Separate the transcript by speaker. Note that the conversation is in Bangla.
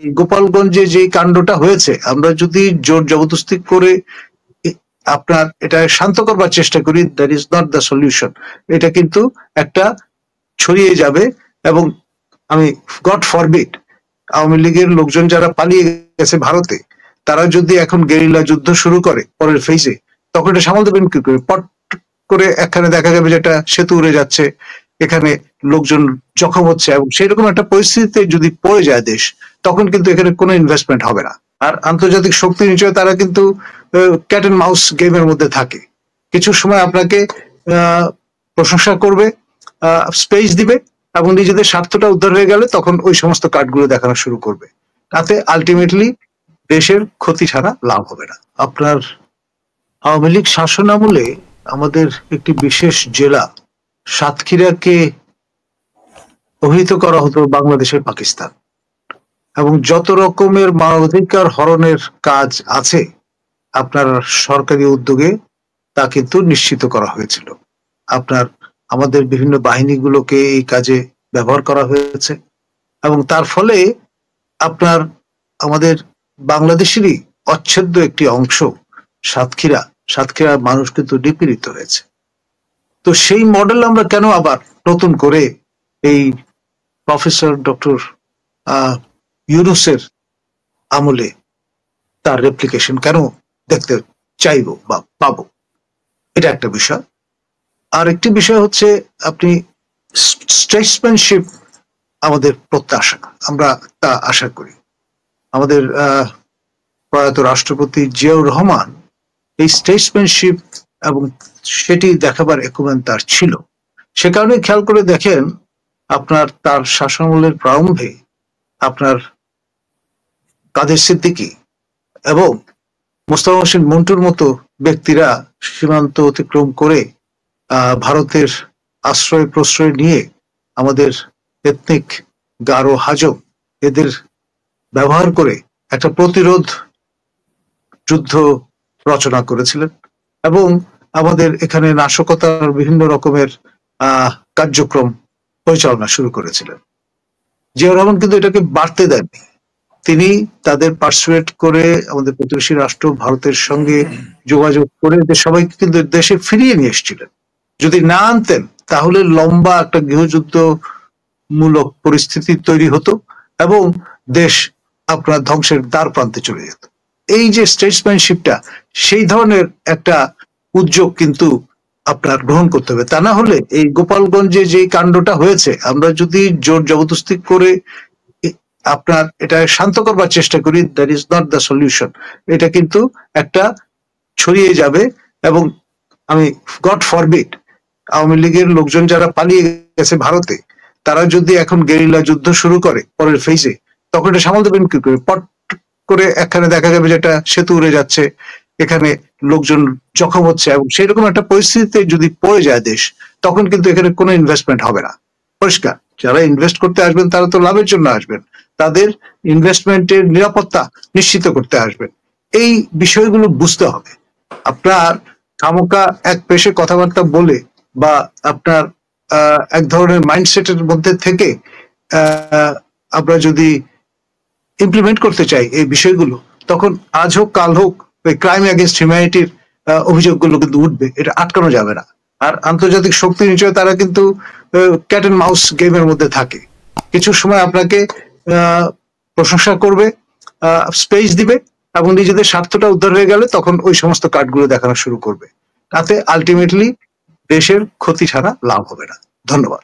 Speaker 1: গোপালগঞ্জে যে কাণ্ডটা হয়েছে, আমরা যদি জোর জবরদস্তি করে আপনার এটা শান্ত করবার চেষ্টা করি, that is not the solution. এটা কিন্তু একটা ছড়িয়ে যাবে এবং আমি গড ফরবিড আওয়ামী লীগের লোকজন যারা পালিয়ে গেছে ভারতে, তারা যদি এখন গেরিলা যুদ্ধ শুরু করে পরের ফেজে, তখন এটা সামাল দেবেন কি করে? পট করে এখানে দেখা যাবে যে একটা সেতু উড়ে যাচ্ছে, এখানে লোকজন জখম হচ্ছে, এবং সেরকম একটা পরিস্থিতিতে যদি পড়ে যায় দেশ, তখন কিন্তু এখানে কোনো ইনভেস্টমেন্ট হবে না। আর আন্তর্জাতিক শক্তি নিশ্চয় তারা কিন্তু ক্যাট এন্ড মাউস গেমের মধ্যে থাকে। কিছু সময় আপনাকে প্রশংসা করবে, স্পেস দিবে, এবং নিজেদের স্বার্থটা উদ্ধার হয়ে গেলে তখন ওই সমস্ত কার্ডগুলো দেখানো শুরু করবে। তাতে আলটিমেটলি দেশের ক্ষতি ছাড়া লাভ হবে না। আপনার আওয়ামী লীগ শাসন আমলে আমাদের একটি বিশেষ জেলা সাতক্ষীরাকে অভিহিত করা হতো বাংলাদেশের পাকিস্তান, এবং যত রকমের মানবাধিকার হরণের কাজ আছে আপনার সরকারি উদ্যোগে তা কিন্তু নিশ্চিত করা হয়েছিল। আপনার আমাদের বিভিন্ন বাহিনীগুলোকে এই কাজে ব্যবহার করা হয়েছে, এবং তার ফলে আপনার আমাদের বাংলাদেশেরই অচ্ছেদ্য একটি অংশ সাতক্ষীরা মানুষ কিন্তু নিপীড়িত হয়েছে। তো সেই মডেল আমরা কেন আবার নতুন করে এই প্রফেসর ডক্টর ইউনূসের আমলে তার রেপ্লিকেশন কেন দেখতে চাইবো বা পাবো? এটা একটা বিষয়। আর একটি বিষয় হচ্ছে আপনি স্টেটসম্যানশিপ আমাদের প্রত্যাশা, আমরা তা আশা করি। আমাদের প্রয়াত রাষ্ট্রপতি জিয়াউর রহমান এই স্টেটসম্যানশিপ এবং সেটি দেখাবার একুমেন তার ছিল। সে কারণে খেয়াল করে দেখেন আপনার তার শাসনামলের প্রারম্ভে আপনার কাদের সিদ্দিকী এবং মোস্তফা হোসেন মন্টুর মতো ব্যক্তিরা সীমান্ত অতিক্রম করে ভারতের আশ্রয় প্রশ্রয় নিয়ে আমাদের এথনিক গারো হাজং এদের ব্যবহার করে একটা প্রতিরোধ যুদ্ধ রচনা করেছিলেন, এবং আমাদের এখানে নাশকতার বিভিন্ন রকমের কার্যক্রম পরিচালনা শুরু করেছিলেন। জিয়াউর রহমান কিন্তু এটাকে বাড়তে দেননি। তিনি তাদের পার্সুয়েট করে আমাদের প্রতিবেশী রাষ্ট্র ভারতের সঙ্গে যোগাযোগ করে সবাইকে কিন্তু দেশে ফিরিয়ে নিয়ে এসেছিলেন। যদি না আনতেন তাহলে লম্বা একটা গৃহযুদ্ধ মূলক পরিস্থিতি তৈরি হতো এবং দেশ আপনার ধ্বংসের দ্বার প্রান্তে চলে যেত। এই যে স্টেটসম্যানশিপটা, সেই ধরনের একটা উদ্যোগ কিন্তু আপনার গ্রহণ করতে হবে। তা না হলে এই গোপালগঞ্জে যে কাণ্ডটা হয়েছে, আমরা যদি জোর জবরদস্তি করে আপনার এটা শান্ত করবার চেষ্টা করি, that is not the solution. এটা কিন্তু একটা ছড়িয়ে যাবে এবং আমি গড ফরবিড আওয়ামী লীগের লোকজন যারা পালিয়ে গেছে ভারতে, তারা যদি এখন গেরিলা যুদ্ধ শুরু করে পরের ফেজে, তখন এটা সামাল দেবেন কি করে? পট করে এখানে দেখা যাবে যে একটা সেতু উড়ে যাচ্ছে, এখানে লোকজন জখম হচ্ছে, এবং সেরকম একটা পরিস্থিতিতে যদি পড়ে যায় দেশ, তখন কিন্তু এখানে কোনো ইনভেস্টমেন্ট হবে না। পরিষ্কার, যারা ইনভেস্ট করতে আসবেন তারা তো লাভের জন্য আসবেন, তাদের ইনভেস্টমেন্টের নিরাপত্তা নিশ্চিত করতে আসবেন। এই বিষয়গুলো বুঝতে হবে। আপনার খামোকা এক পেশে কথাবার্তা বলে বা আপনার এক ধরনের মাইন্ডসেটের মধ্যে থেকে আমরা যদি ইমপ্লিমেন্ট করতে চাই এই বিষয়গুলো, তখন আজ হোক কাল হোক ওই ক্রাইম এগেইনস্ট হিউম্যানিটির অভিযোগগুলো কিন্তু উঠবে, এটা আটকানো যাবে না। আর আন্তর্জাতিক শক্তি নিশ্চয় তারা কিন্তু ক্যাট এন্ড মাউস গেমের মধ্যে থাকে। কিছু সময় আপনাকে প্রশংসা করবে, স্পেস দিবে, এবং নিজেদের স্বার্থটা উদ্ধার হয়ে গেলে তখন ওই সমস্ত কার্ডগুলো দেখানো শুরু করবে। তাতে আলটিমেটলি দেশের ক্ষতি ছাড়া লাভ হবে না। ধন্যবাদ।